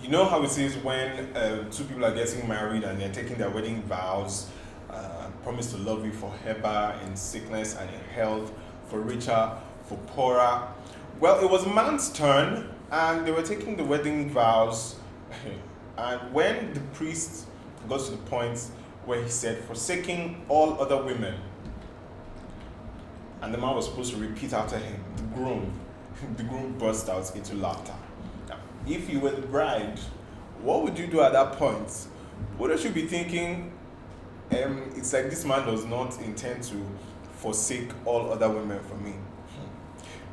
You know how it is when two people are getting married and they're taking their wedding vows, promise to love you forever in sickness and in health, for richer, for poorer. Well, it was man's turn and they were taking the wedding vows. And when the priest got to the point where he said, forsaking all other women, and the man was supposed to repeat after him, the groom burst out into laughter. Now, if you were the bride, what would you do at that point? Wouldn't you be thinking, it's like this man does not intend to forsake all other women for me?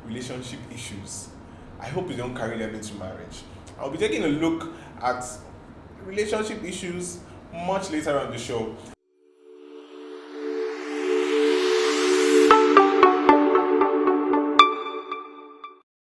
Relationship issues. I hope you don't carry them into marriage. I'll be taking a look at relationship issues much later on the show.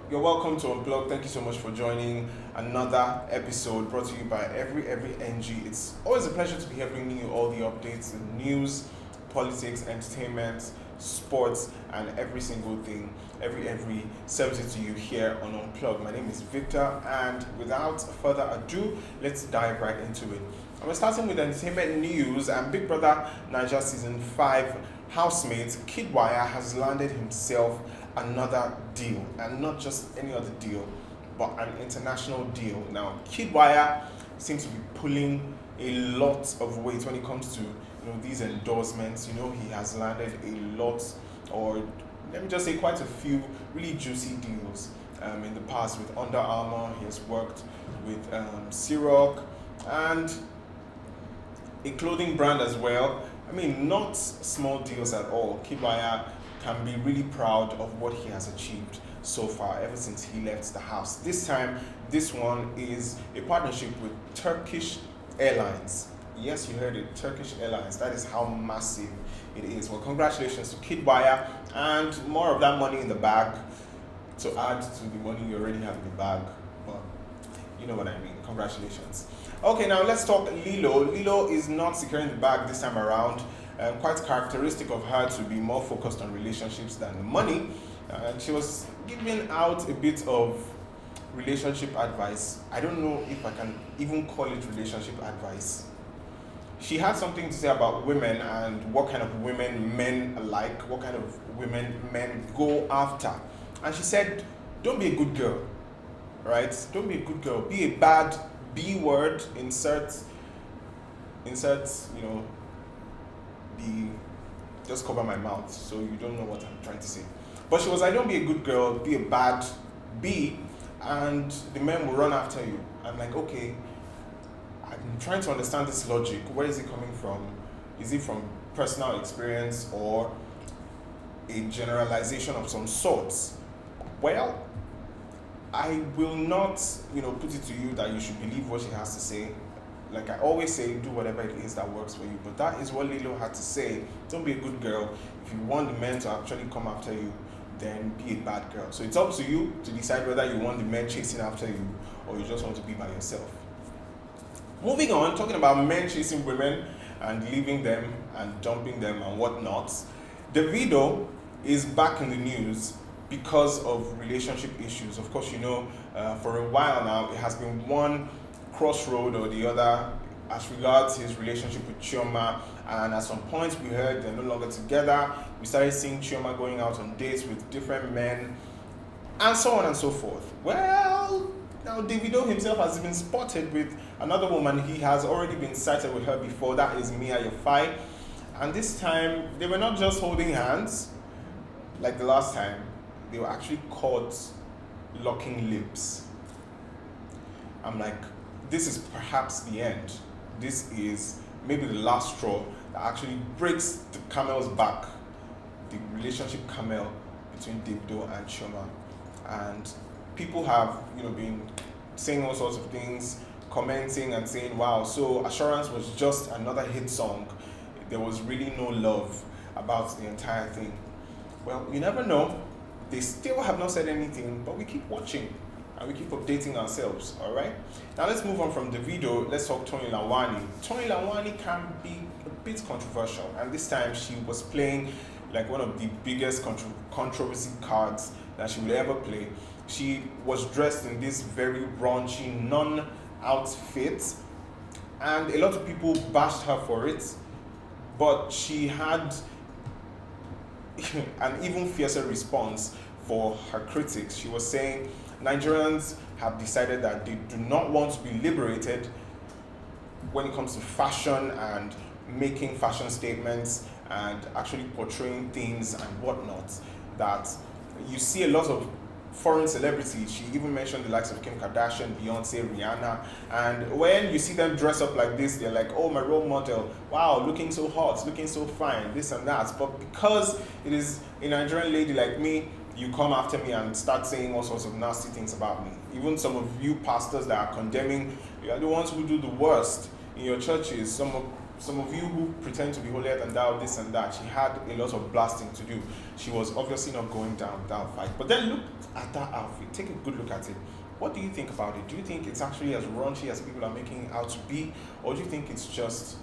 You're welcome to Unplug. Thank you so much for joining another episode brought to you by every NG. It's always a pleasure to be here bringing you all the updates and news, politics, entertainment, sports, and every single thing, every service to you here on Unplug. My name is Victor, and without further ado, let's dive right into it. And we're starting with entertainment news, and Big Brother Naija Season 5 housemate Kiddwaya has landed himself another deal, and not just any other deal, but an international deal. Now, Kiddwaya seems to be pulling a lot of weight when it comes to these endorsements. He has landed a lot, or let me just say quite a few really juicy deals in the past with Under Armour. He has worked with Ciroc and a clothing brand as well. I mean, not small deals at all. Kiddwaya can be really proud of what he has achieved so far ever since he left the house. This time, this one is a partnership with Turkish Airlines. Yes, you heard it, Turkish Airlines. That is how massive it is. Well, congratulations to Kiddwaya, and more of that money in the bag to add to the money you already have in the bag. But you know what I mean. Congratulations. Okay, now let's talk Lilo. Lilo is not securing the bag this time around. Quite characteristic of her to be more focused on relationships than the money. She was giving out a bit of relationship advice. I don't know if I can even call it relationship advice. She had something to say about women and what kind of women men like, what kind of women men go after. And she said, don't be a good girl, right? Don't be a good girl. Be a bad B word, insert, just cover my mouth so you don't know what I'm trying to say. But she was like, don't be a good girl, be a bad B, and the men will run after you. I'm like, okay, I'm trying to understand this logic. Where is it coming from? Is it from personal experience or a generalization of some sorts? Well, I will not, put it to you that you should believe what she has to say. Like I always say, do whatever it is that works for you. But that is what Lilo had to say. Don't be a good girl. If you want the men to actually come after you, then be a bad girl. So it's up to you to decide whether you want the men chasing after you or you just want to be by yourself. Moving on, talking about men chasing women and leaving them and dumping them and whatnot. Davido is back in the news because of relationship issues. Of course, for a while now, it has been one crossroad or the other as regards his relationship with Chioma, and at some points we heard they're no longer together. We started seeing Chioma going out on dates with different men and so on and so forth. Well, now Davido himself has been spotted with another woman. He has already been sighted with her before. That is Mia Yafai, and this time they were not just holding hands like the last time. They were actually caught locking lips. I'm like, this is perhaps the end. This is maybe the last straw that actually breaks the camel's back, the relationship camel between Davido and Chioma. And people have, been saying all sorts of things, commenting and saying, wow, so Assurance was just another hit song. There was really no love about the entire thing. Well, you never know. They still have not said anything, but we keep watching and we keep updating ourselves, all right? Now let's move on from Davido. Let's talk Tony Lawani. Tony Lawani can be a bit controversial, and this time she was playing like one of the biggest controversy cards that she will ever play. She was dressed in this very raunchy, outfit, and a lot of people bashed her for it, but she had an even fiercer response for her critics. She was saying Nigerians have decided that they do not want to be liberated when it comes to fashion and making fashion statements and actually portraying things and whatnot. That you see a lot of foreign celebrities. She even mentioned the likes of Kim Kardashian, Beyonce, Rihanna, and when you see them dress up like this, they're like, oh, my role model, wow, looking so hot, looking so fine, this and that. But because it is a Nigerian lady like me, you come after me and start saying all sorts of nasty things about me. Even some of you pastors that are condemning, you are the ones who do the worst in your churches. Some of you who pretend to be holier than thou, this and that. She had a lot of blasting to do. She was obviously not going down without a fight. But then look at that outfit. Take a good look at it. What do you think about it? Do you think it's actually as raunchy as people are making it out to be? Or do you think it's just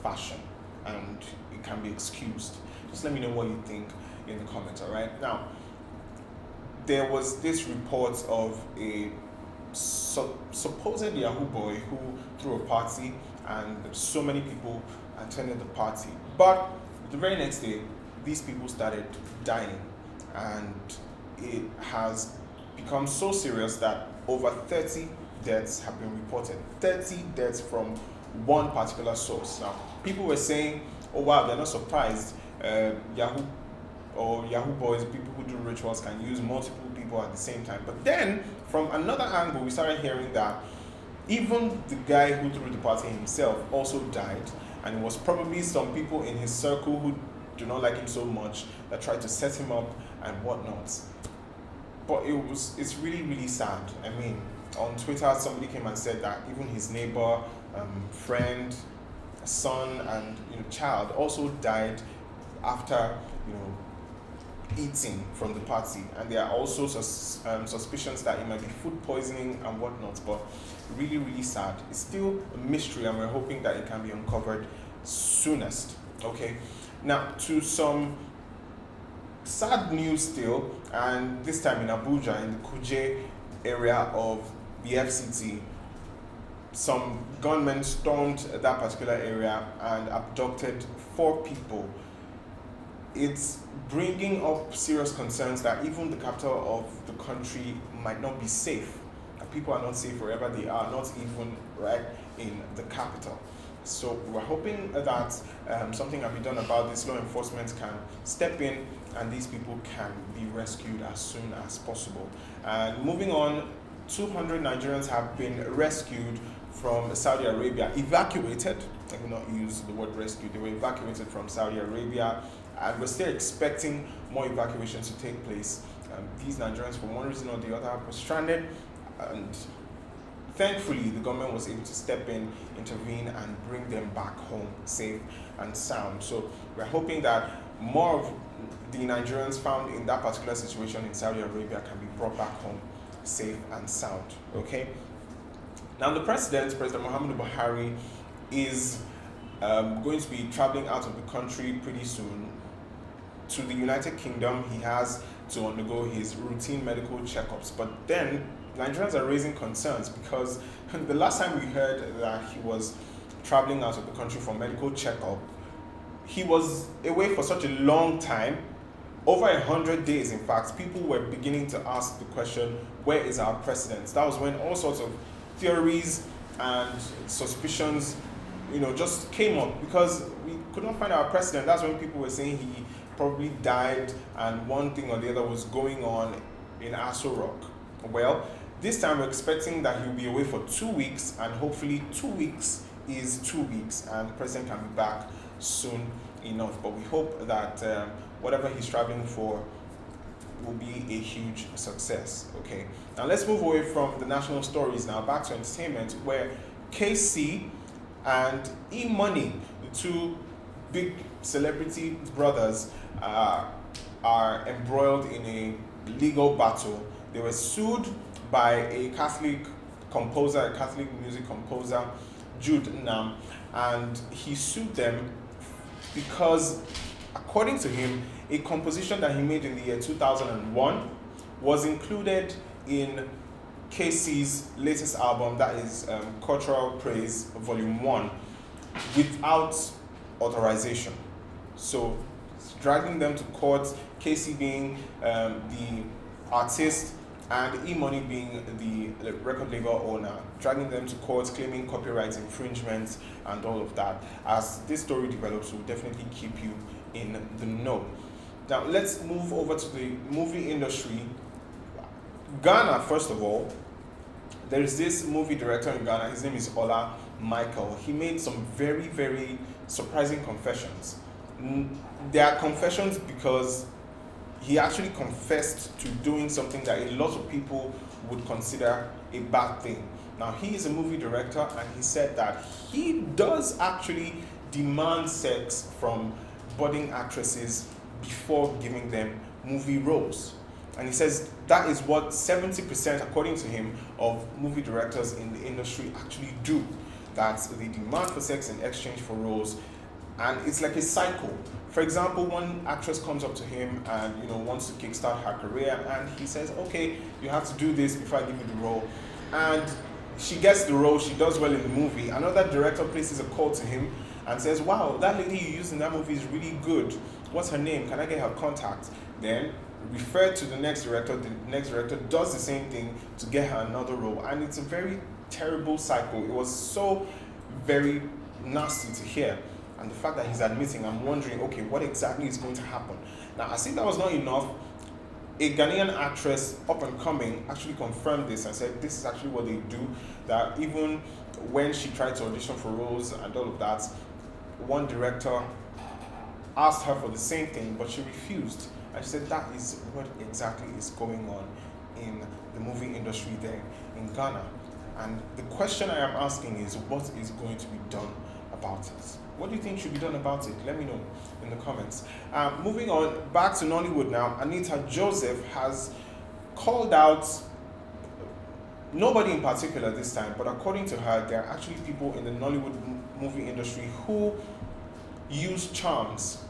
fashion and it can be excused? Just let me know what you think in the comments, all right? Now, there was this report of a supposed Yahoo boy who threw a party and so many people attended the party. But the very next day, these people started dying, and it has become so serious that over 30 deaths have been reported. 30 deaths from one particular source. Now, people were saying, oh wow, they're not surprised. Yahoo boys, people who do rituals, can use multiple people at the same time. But then, from another angle, we started hearing that even the guy who threw the party himself also died, and it was probably some people in his circle who do not like him so much that tried to set him up and whatnot. But it's really, really sad. I mean, on Twitter, somebody came and said that even his neighbor, friend, son, and child also died after eating from the party, and there are also suspicions that it might be food poisoning and whatnot. But really, really sad. It's still a mystery, and we're hoping that it can be uncovered soonest. Okay, now to some sad news still, and this time in Abuja, in the Kuje area of the FCT. Some gunmen stormed that particular area and abducted 4 people. It's bringing up serious concerns that even the capital of the country might not be safe. People are not safe wherever they are, not even right in the capital. So we're hoping that something can be done about this. Law enforcement can step in and these people can be rescued as soon as possible. And moving on, 200 Nigerians have been rescued from Saudi Arabia, evacuated. I will not use the word rescue. They were evacuated from Saudi Arabia, and we're still expecting more evacuations to take place. These Nigerians, for one reason or the other, were stranded, and thankfully the government was able to step in, intervene, and bring them back home safe and sound. So we're hoping that more of the Nigerians found in that particular situation in Saudi Arabia can be brought back home safe and sound. Okay. Now the President Muhammadu Buhari, is going to be traveling out of the country pretty soon to the United Kingdom. He has to undergo his routine medical checkups, but then Nigerians are raising concerns because the last time we heard that he was traveling out of the country for medical checkup, he was away for such a long time, over 100 days. In fact, people were beginning to ask the question, where is our president? That was when all sorts of theories and suspicions, just came up because we could not find our president. That's when people were saying he probably died and one thing or the other was going on in Aso Rock. Well, this time we're expecting that he'll be away for 2 weeks, and hopefully 2 weeks is 2 weeks and the president can be back soon enough. But we hope that whatever he's traveling for will be a huge success. Okay, now let's move away from the national stories now, back to entertainment, where KC and E-Money, the 2 big celebrity brothers, are embroiled in a legal battle. They were sued by a Catholic composer, a Catholic music composer, Jude Nam, and he sued them because, according to him, a composition that he made in the year 2001 was included in Casey's latest album, that is Cultural Praise Volume 1, without authorization. So dragging them to court, Casey being the artist and E-Money being the record label owner, dragging them to court, claiming copyright infringements and all of that. As this story develops, we'll definitely keep you in the know. Now let's move over to the movie industry. Ghana, first of all, there is this movie director in Ghana, his name is Ola Michael. He made some very, very surprising confessions. They are confessions because he actually confessed to doing something that a lot of people would consider a bad thing. Now, he is a movie director, and he said that he does actually demand sex from budding actresses before giving them movie roles. And he says that is what 70%, according to him, of movie directors in the industry actually do. That they demand for sex in exchange for roles, and it's like a cycle. For example, one actress comes up to him and wants to kickstart her career, and he says, "Okay, you have to do this before I give you the role." And she gets the role, she does well in the movie. Another director places a call to him and says, "Wow, that lady you used in that movie is really good. What's her name? Can I get her contact?" Then referred to the next director. The next director does the same thing to get her another role, and it's a very terrible cycle. It was so very nasty to hear. And the fact that he's admitting, I'm wondering, okay, what exactly is going to happen? Now, as if that was not enough, a Ghanaian actress, up and coming, actually confirmed this and said this is actually what they do. That even when she tried to audition for roles and all of that, one director asked her for the same thing, but she refused. And she said that is what exactly is going on in the movie industry there in Ghana. And the question I am asking is, what is going to be done about it? What do you think should be done about it? Let me know in the comments. Moving on, back to Nollywood now. Anita Joseph has called out, nobody in particular this time, but according to her, there are actually people in the Nollywood movie industry who use charms.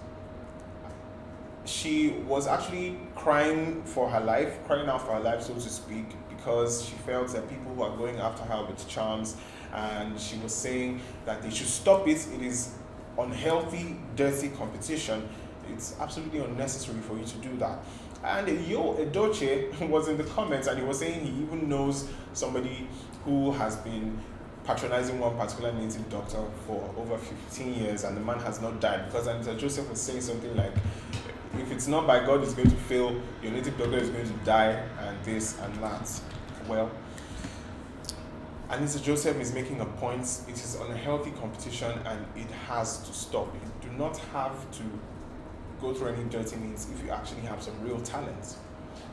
She was actually crying out for her life, so to speak, because she felt that people who are going after her with charms, and she was saying that they should stop it. It is unhealthy, dirty competition. It's absolutely unnecessary for you to do that. And Yo Edoche was in the comments, and he was saying he even knows somebody who has been patronizing one particular native doctor for over 15 years, and the man has not died, because Anita Joseph was saying something like, if it's not by God, it's going to fail, your native doctor is going to die, and this and that. Well, Anita Joseph is making a point. It is unhealthy competition, and it has to stop. You do not have to go through any dirty means if you actually have some real talent.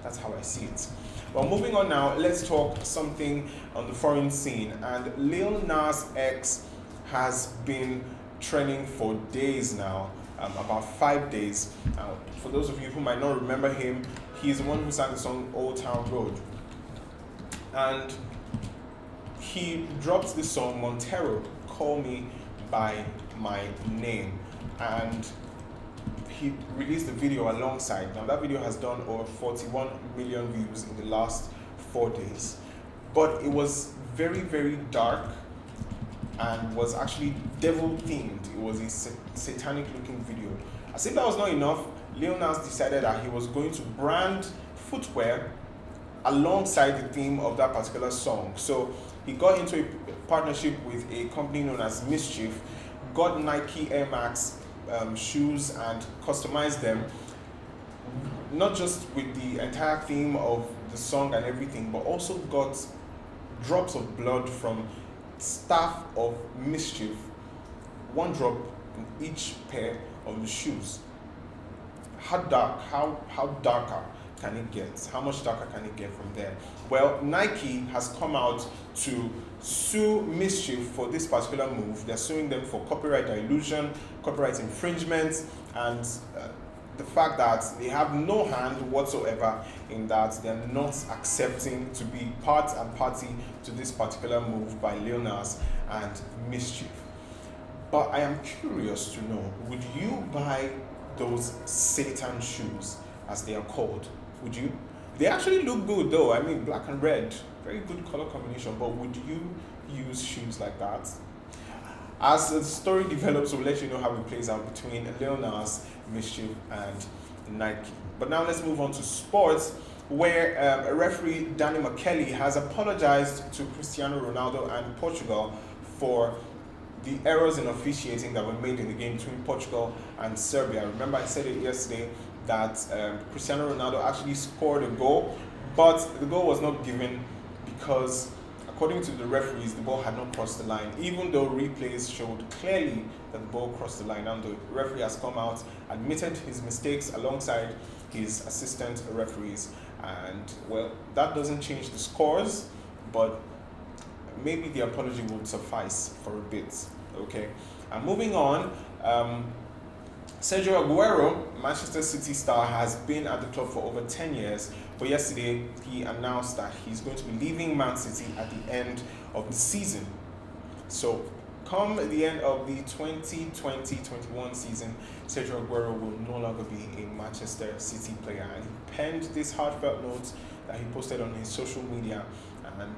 That's how I see it. Well, moving on now, let's talk something on the foreign scene. And Lil Nas X has been trending for days now, about 5 days. For those of you who might not remember him, he's the one who sang the song Old Town Road. And he dropped the song Montero, Call Me By My Name. And he released the video alongside. Now that video has done over 41 million views in the last 4 days. But it was very, very dark and was actually devil themed. It was a satanic looking video. As if that was not enough, Lil Nas decided that he was going to brand footwear alongside the theme of that particular song. So he got into a partnership with a company known as Mischief, got Nike Air Max shoes and customized them, not just with the entire theme of the song and everything, but also got drops of blood from staff of Mischief, one drop in each pair of the shoes. How darker can it get? How much darker can it get from there? Well, Nike has come out to sue Mischief for this particular move. They're suing them for copyright dilution, copyright infringement, and the fact that they have no hand whatsoever in that. They're not accepting to be part and party to this particular move by Lil Nas and Mischief. But I am curious to know, would you buy those Satan shoes, as they are called? Would you? They actually look good though. I mean, black and red. very good color combination. But would you use shoes like that? As the story develops, we'll let you know how it plays out between Lil Nas, Mischief, and Nike. But now let's move on to sports, where a referee, Danny McKelly, has apologized to Cristiano Ronaldo and Portugal for the errors in officiating that were made in the game between Portugal and Serbia. Remember, I said it yesterday that Cristiano Ronaldo actually scored a goal, but the goal was not given because, according to the referees, the ball had not crossed the line, even though replays showed clearly that the ball crossed the line. And the referee has come out, admitted his mistakes alongside his assistant referees. And, well, that doesn't change the scores, but maybe the apology would suffice for a bit, okay? And moving on, Sergio Aguero, Manchester City star, has been at the club for over 10 years, but yesterday he announced that he's going to be leaving Man City at the end of the season. So, come the end of the 2020-21 season, Sergio Aguero will no longer be a Manchester City player. And he penned this heartfelt note that he posted on his social media, and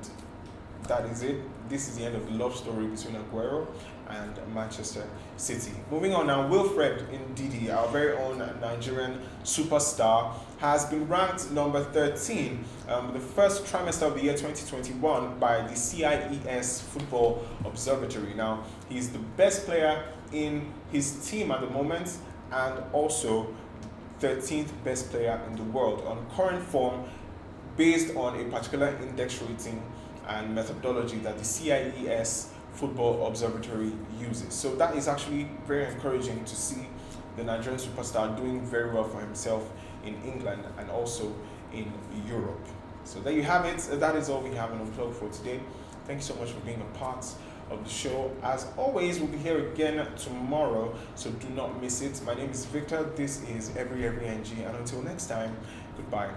that is it. This is the end of the love story between Aguero and Manchester City. Moving on now, Wilfred Ndidi, our very own Nigerian superstar, has been ranked number 13 the first trimester of the year 2021 by the CIES Football Observatory. Now, he's the best player in his team at the moment and also 13th best player in the world on current form based on a particular index rating and methodology that the CIES Football Observatory uses. So that is actually very encouraging to see the Nigerian superstar doing very well for himself in England and also in Europe. So there you have it. That is all we have on Unplug for today. Thank you so much for being a part of the show. As always, we'll be here again tomorrow, so do not miss it. My name is Victor. This is Every NG, and until next time, goodbye.